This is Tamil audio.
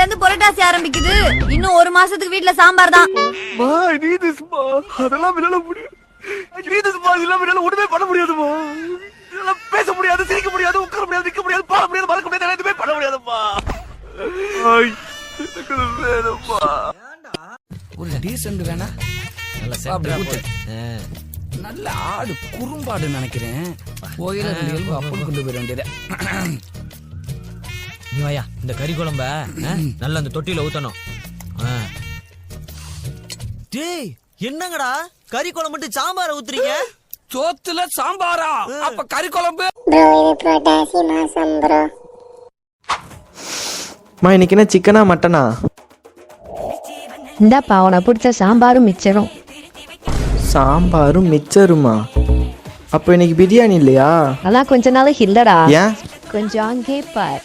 இருந்து புரட்டாசி ஆரம்பிக்குது. இன்னும் ஒரு மாசத்துக்கு வீட்டுல சாம்பார் தான். அதெல்லாம் முடியும். ஒண்ணுமே பண்ண முடியாதுமா. பேச முடியாது, சிரிக்க முடியாது, உட்கார முடியாது, நிக்க முடியாது, பாட முடியாது, மறக்க முடியாது, எதுவுமே பண்ண முடியாதுப்பா. ஒரு டீசென்ட் வேணா நல்ல ஆடு குறும்பாடு நினைக்கிறேன். கோயில அப்படி கொண்டு போயிட வேண்டியது. நீ வாயா, இந்த கறி குழம்ப நல்ல அந்த தொட்டியில ஊத்தணும். டேய் என்னங்கடா கறி குழம்பு மட்டும் சாம்பார ஊத்துறீங்க? சோத்துல சாம்பாரா? அப்ப கறி குழம்பு? ப்ரோ இது புரட்டாசி மாசம் ப்ரோ. இன்னைக்கு என்ன சிக்கனா மட்டனா? இந்தாப்பா உனக்கு பிடிச்ச சாம்பாரும் மிச்சரும். சாம்பாரும் மிச்சருமா? அப்ப இன்னைக்கு பிரியாணி இல்லையா? அதான் கொஞ்ச நாளைக்கு இல்லடா. ஏன்? கொஞ்சம் அங்கே பார்.